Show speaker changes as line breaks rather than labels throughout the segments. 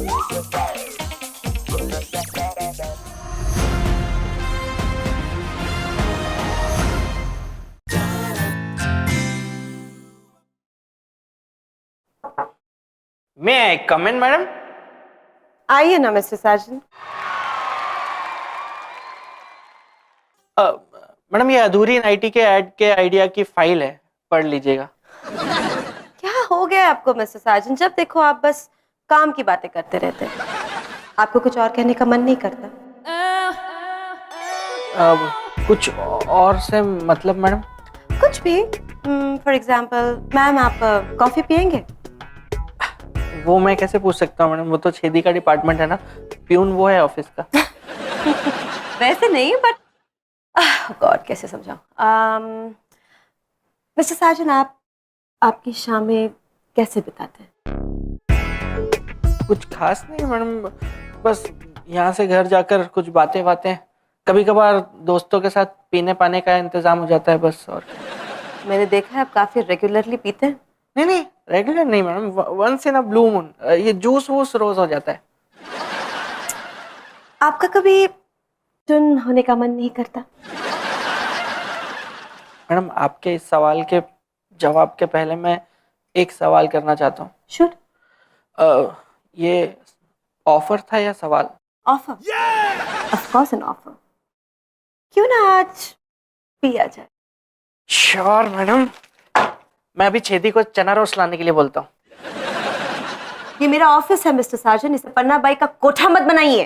May I come in, madam?
आइए ना mister साजन।
Madam ये अधूरी नाइटी के ऐड के आइडिया की फाइल है, पढ़ लीजिएगा।
क्या हो गया आपको मिस्टर साजन? जब देखो आप बस काम की बातें करते रहते हैं। आपको कुछ और कहने का मन नहीं करता?
कुछ और से मतलब मैडम?
कुछ भी। फॉर एग्जाम्पल मैम आप कॉफी पियेंगे?
वो मैं कैसे पूछ सकता हूँ मैडम, वो तो छेदी का डिपार्टमेंट है ना, प्यून वो है ऑफिस का।
वैसे नहीं, बट गॉड कैसे समझाऊं। मिस्टर साजन आप आपकी शामें कैसे बिताते हैं?
कुछ खास नहीं मैडम, बस यहाँ से घर जाकर कुछ बातें बातें, कभी कभार दोस्तों के साथ पीने पाने का इंतजाम हो जाता है बस। और
मैंने देखा है आप काफी रेगुलरली पीते हैं।
नहीं नहीं, रेगुलर नहीं madam, once in a blue moon. ये जूस वूस रोज हो जाता है।
आपका कभी टुन होने का मन नहीं करता?
मैडम आपके इस सवाल के जवाब के पहले मैं एक सवाल करना चाहता हूँ।
श्योर।
ये ऑफर था या सवाल?
Offer. Of course an offer. क्यों ना आज पिया जाए?
श्योर मैडम, मैं अभी छेदी को चना रोस्ट लाने के लिए बोलता हूँ।
ये मेरा ऑफिस है मिस्टर साजन, इसे पन्ना बाई का कोठा मत बनाइए।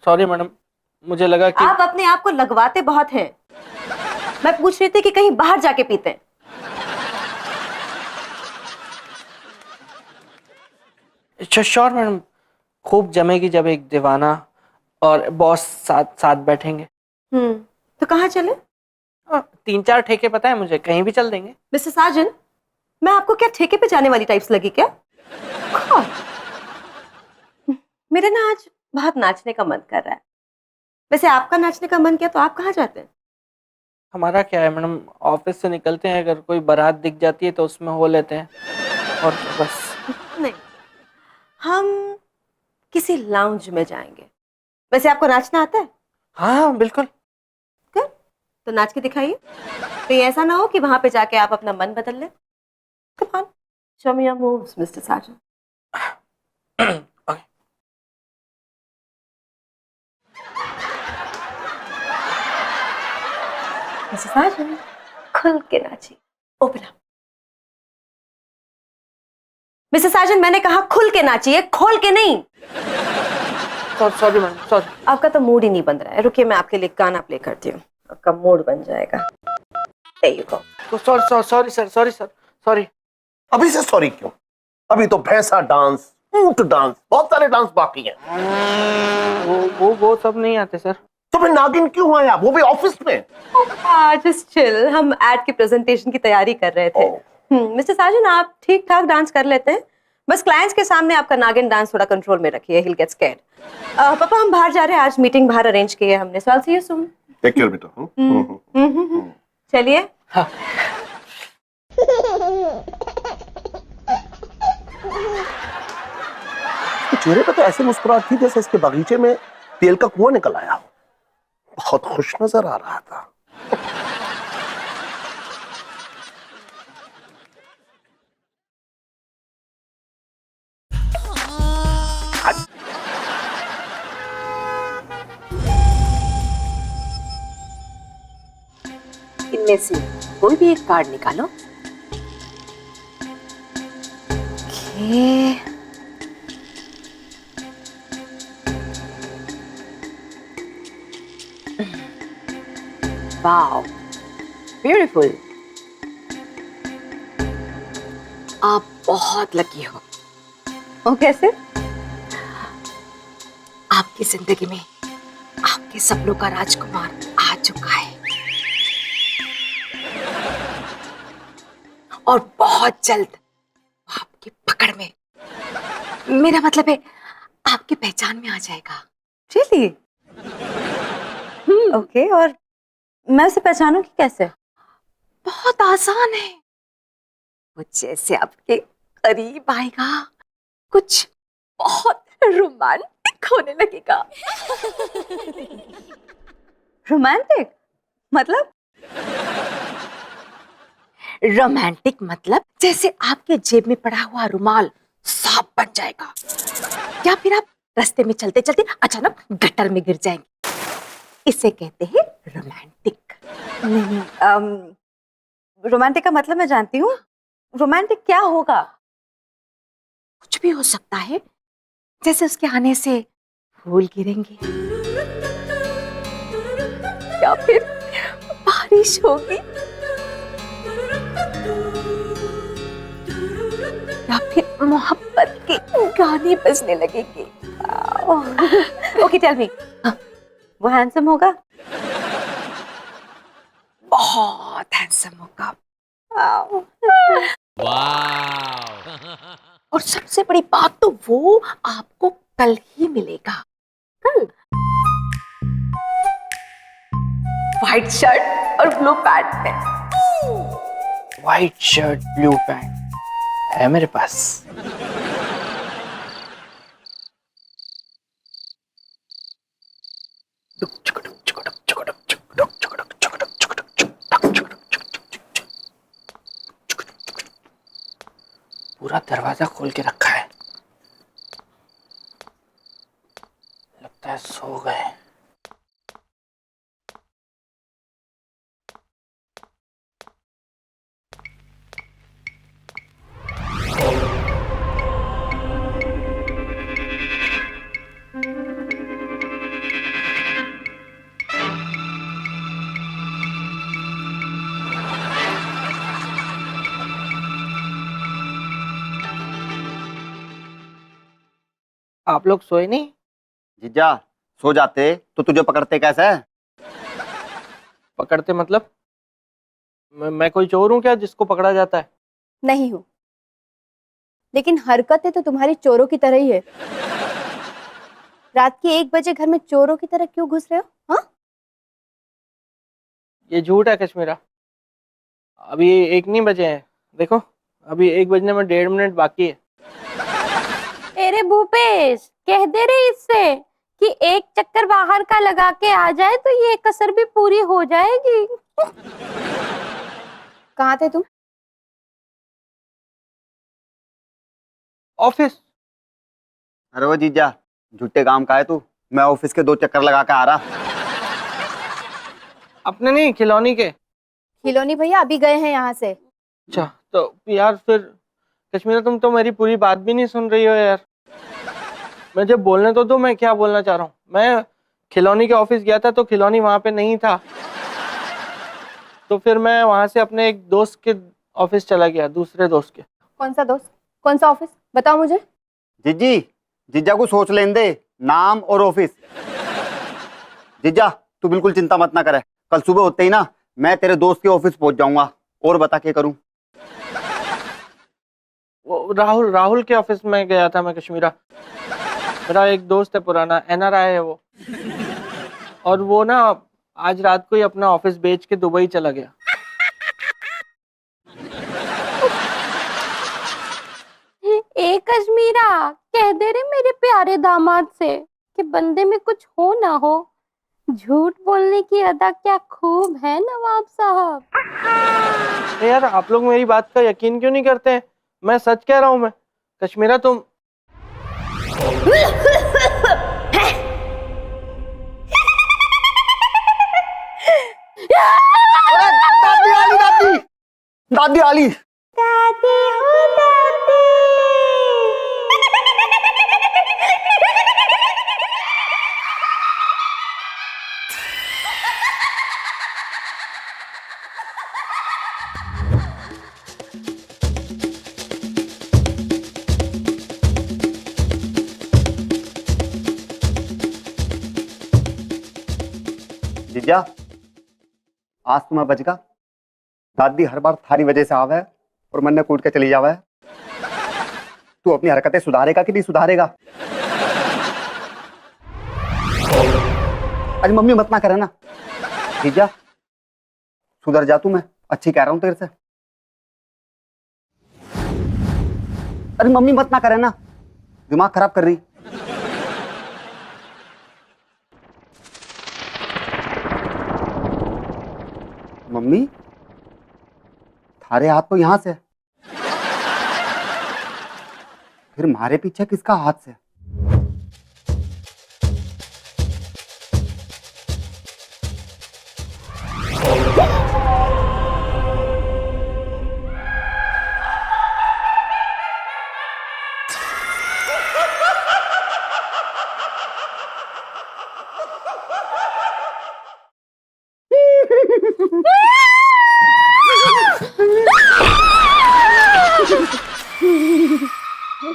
सॉरी मैडम, मुझे लगा कि
आप अपने आप को लगवाते बहुत हैं। मैं पूछ रही थी कि कहीं बाहर जाके पीते हैं।
श्योर मैडम, खूब जमेगी जब एक दीवाना और बॉस साथ साथ बैठेंगे।
तो कहाँ चले?
3-4 ठेके पता है मुझे, कहीं भी चल देंगे।
मिस्टर साजन, मैं आपको क्या ठेके पे जाने वाली टाइप्स लगी क्या? कौन? मेरे ना आज बहुत नाचने का मन कर रहा है। वैसे आपका नाचने का मन किया तो आप कहाँ जाते हैं?
हमारा क्या है मैडम, ऑफिस से निकलते हैं, अगर कोई बारात दिख जाती है तो उसमें हो लेते हैं, और क्या बस।
नहीं, हम किसी लाउंज में जाएंगे। वैसे आपको नाचना आता है?
हाँ बिल्कुल।
कर तो नाच के दिखाइए। कहीं ऐसा ना हो कि वहां पे जाके आप अपना मन बदल लें। Come on, show me your moves mister Sajan.
Okay.
Mister Sajan, खुल के नाचिए। Open up. मिस्टर साजन, मैंने कहा खुल के नाचिए, खोल के नहीं।
Sorry madam, sorry.
आपका तो मूड ही नहीं बन रहा है। रुकिए, मैं आपके लिए गाना प्ले करती हूँ, आपका मूड बन जाएगा। There you go.
Sorry sir, sorry sir, sorry.
अभी से सॉरी क्यों? अभी तो भैंसा डांस, ऊंट डांस, बहुत सारे डांस बाकी हैं।
वो सब नहीं आते सर।
तो फिर नागिन क्यों आया, वो भी ऑफिस में?
जस्ट चिल, हम एड की प्रेजेंटेशन की तैयारी कर रहे थे। मिस्टर साजन, आप ठीक ठाक डांस कर लेते हैं, बस क्लाइंट्स के सामने आपका नागिन डांस थोड़ा कंट्रोल में रखिए, he'll get scared। पापा हम बाहर जा रहे हैं, आज मीटिंग बाहर अरेंज की है हमने, so I'll see you soon।
Take care बेटा।
चलिए।
हाँ।
चेहरे पे तो ऐसे मुस्कुराहट थी जैसे इसके बगीचे में तेल का कुआं निकल आया हो। बहुत खुश नजर आ रहा था।
इनमें से कोई भी एक कार्ड निकालो। Wow, beautiful. आप बहुत लकी हो।
ओ कैसे?
आपकी जिंदगी में आपके सपनों का राजकुमार आ चुका है और बहुत जल्द वो आपकी पकड़ में, मेरा मतलब है आपकी पहचान में आ जाएगा।
Really? ओके, और मैं उसे पहचानूंगी कैसे?
बहुत आसान है। वो जैसे आपके करीब आएगा कुछ बहुत रोमांटिक होने लगेगा।
रोमांटिक मतलब?
रोमांटिक मतलब जैसे आपके जेब में पड़ा हुआ रुमाल सांप बन जाएगा, या फिर आप रास्ते में चलते चलते अचानक गटर में गिर जाएंगे। इसे कहते हैं रोमांटिक।
नहीं, रोमांटिक का मतलब मैं जानती हूँ। रोमांटिक क्या होगा?
कुछ भी हो सकता है, जैसे उसके आने से फूल गिरेंगे, या फिर बारिश होगी, या फिर मोहब्बत के गाने बजने लगेंगे।
ओके टेल मी, वो हैंडसम होगा?
बहुत हैंडसम होगा। और सबसे बड़ी बात तो वो आपको कल ही मिलेगा।
कल?
व्हाइट शर्ट और ब्लू पैंट में।
व्हाइट शर्ट ब्लू पैंट है मेरे पास। पूरा दरवाजा खोल के रखा है, लगता है सो गए। आप लोग सोए नहीं?
जीजा सो जाते तो तुझे पकड़ते कैसे?
पकड़ते मतलब मैं कोई चोर हूँ क्या जिसको पकड़ा जाता है?
नहीं हूँ, लेकिन हरकतें तो तुम्हारी चोरों की तरह ही है। रात के 1 बजे घर में चोरों की तरह क्यों घुस रहे हो? हाँ,
ये झूठ है कश्मीरा। अभी 1 नहीं बजे हैं, देखो अभी 1 बजने में 1.5 मिनट बाकी है।
अरे भूपेश, कह दे रहे इससे कि एक चक्कर बाहर का लगा के आ जाए तो ये कसर भी पूरी हो जाएगी। कहाँ थे तुम?
ऑफिस।
अरे वो जीजा झूठे काम का है तू। मैं ऑफिस के 2 चक्कर लगा के आ रहा।
अपने नहीं, खिलौनी के।
खिलौनी भैया अभी गए हैं यहाँ से।
अच्छा तो यार फिर कश्मीरा तुम तो मेरी पूरी बात भी नहीं सुन रही हो यार। मुझे बोलने तो दो, मैं क्या बोलना चाह रहा हूँ। मैं खिलौनी के ऑफिस गया था तो खिलौनी वहां पे नहीं था, तो फिर मैं वहां से अपने एक दोस्त के ऑफिस चला गया, दूसरे दोस्त के।
कौन सा दोस्त, कौन सा ऑफिस, बताओ मुझे।
जीजी जीजा को सोच लेने दे, नाम और ऑफिस। जीजा तू बिल्कुल चिंता मत ना करे, कल सुबह होते ही ना मैं तेरे दोस्त के ऑफिस पहुंच जाऊंगा। और बता क्या करूं?
वो राहुल के ऑफिस में गया था मैं कश्मीरा। मेरा एक दोस्त है पुराना, NRI है वो, और वो ना आज रात को ही अपना ऑफिस बेच के दुबई चला गया।
ए कश्मीरा, कह दे रहे मेरे प्यारे दामाद से कि बंदे में कुछ हो ना हो, झूठ बोलने की अदा क्या खूब है नवाब साहब।
यार आप लोग मेरी बात का यकीन क्यों नहीं करते हैं? मैं सच कह रहा हूँ। मैं कश्मीरा तुम
दादी आली।
दादी हो दादी।
जीजा आज तुम्हें बचगा। दादी हर बार थारी वजह से आवे और मन ने कूट के चली जावे। तू अपनी हरकतें सुधारेगा कि नहीं सुधारेगा? अरे मम्मी मत ना करे ना। जीजा सुधर जा तू, मैं अच्छी कह रहा हूं तेरे से। अरे मम्मी मत ना करे ना, दिमाग खराब कर रही। मम्मी थारे हाथ तो यहां से, फिर मारे पीछे किसका हाथ से?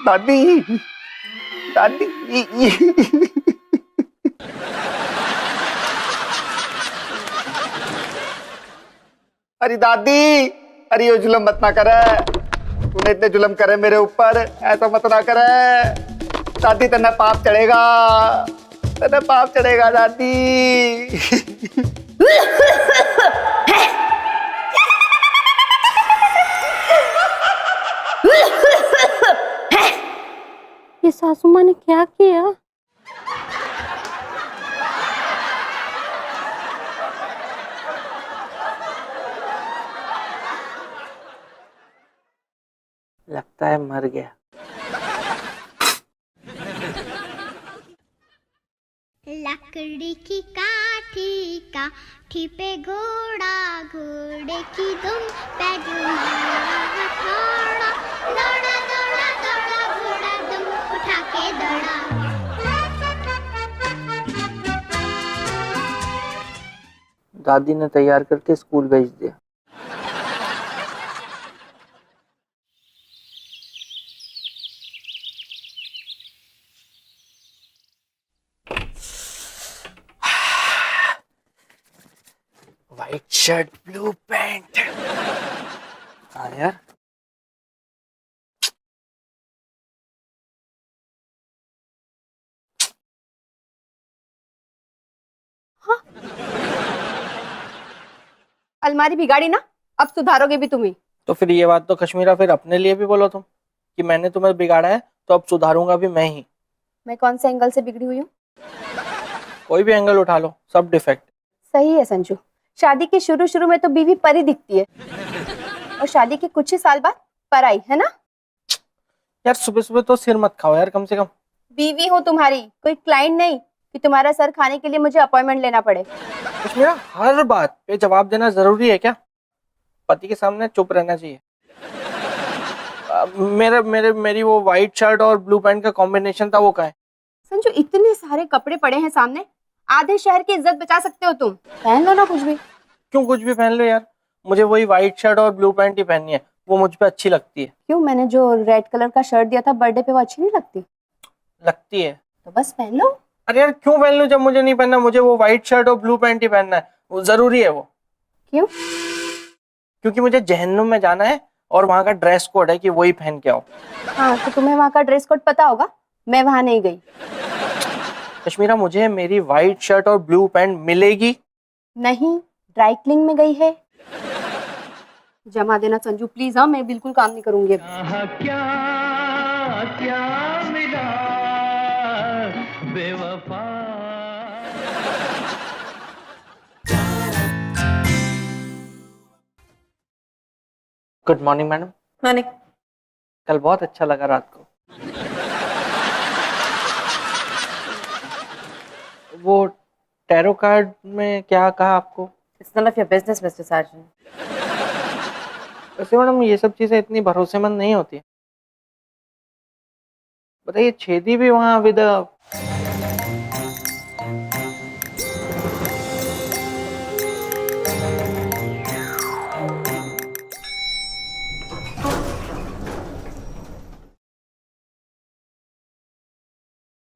दादी दादी अरे दादी, अरे ये जुलम मत ना करे, तूने इतने जुलम करे मेरे ऊपर, ऐसा मत ना करे दादी, तेना पाप चढ़ेगा, तेना पाप चढ़ेगा दादी।
ये सासू माँ ने क्या किया?
लगता है मर गया।
लकड़ी की काठी पे घोड़ा, घोड़े की दुम पे जुमारा हथौड़ा, दौड़ा दौड़ा दौड़ा घोड़ा दुम उठा के दौड़ा।
दादी ने तैयार करके स्कूल भेज दिया। White shirt blue pant. हाँ यार,
अलमारी बिगाड़ी ना, अब सुधारोगे भी तुम ही।
तो फिर ये बात तो कश्मीरा फिर अपने लिए भी बोलो तुम, कि मैंने तुम्हें बिगाड़ा है तो अब सुधारूंगा भी मैं ही।
मैं कौन से एंगल से बिगड़ी हुई हूँ?
कोई भी एंगल उठा लो, सब डिफेक्ट।
सही है संजू, शादी के शुरू शुरू में तो बीवी परी दिखती है, और शादी के कुछ ही साल बाद पराई, है ना?
यार सुबह सुबह तो सिर मत खाओ यार, कम से कम।
बीवी हो तुम्हारी, कोई क्लाइंट नहीं कि तुम्हारा सर खाने के लिए मुझे अपॉइंटमेंट लेना पड़े।
कश्मीरा, हर बात पे जवाब देना जरूरी है क्या? पति के सामने चुप रहना चाहिए। मेरी वो व्हाइट शर्ट और ब्लू पैंट का कॉम्बिनेशन था, वो कहाँ है?
संजू, इतने सारे कपड़े पड़े हैं सामने, आधे शहर की इज्जत बचा सकते हो तुम, पहन लो ना कुछ भी।
क्यों कुछ भी पहन लो यार, मुझे वही व्हाइट शर्ट और ब्लू पैंट ही पहननी है, वो मुझ पे अच्छी लगती है।
क्यों, मैंने जो रेड कलर का शर्ट दिया था बर्थडे पे, वो अच्छी नहीं लगती?
लगती है
तो बस पहन लो।
अरे यार क्यों पहन लूं जब मुझे नहीं पहनना? मुझे वो व्हाइट शर्ट और ब्लू पैंट ही पहनना है, वो जरूरी है वो।
क्यों?
क्योंकि मुझे जहन्नुम में जाना है और वहाँ का ड्रेस कोड है कि वही पहन के आओ।
हाँ, तो तुम्हें वहाँ का ड्रेस कोड पता होगा, मैं वहाँ नहीं गई।
कश्मीरा, मुझे मेरी व्हाइट शर्ट और ब्लू पैंट मिलेगी।
नहीं, ड्राई क्लीनिंग में गई है, जमा देना संजू प्लीज। हाँ, मैं बिल्कुल काम नहीं करूंगी अब।
क्या क्या मिला बेवफा।
Good morning madam.
मैंने
कल बहुत अच्छा लगा रात को। वो टैरो कार्ड में क्या कहा आपको?
It's none of your business mister surgeon.
वैसे मैडम ये सब चीजें इतनी भरोसेमंद नहीं होती। बताइए, छेदी भी वहाँ विद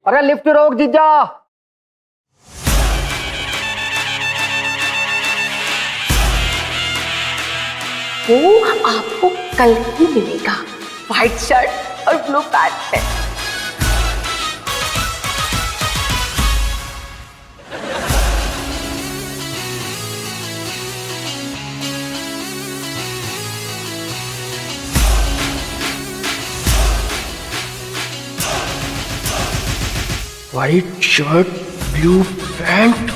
अरे लिफ्ट रोक जीजा।
वो आपको कल ही मिलेगा, व्हाइट शर्ट और ब्लू पैंट पे।
White shirt blue pant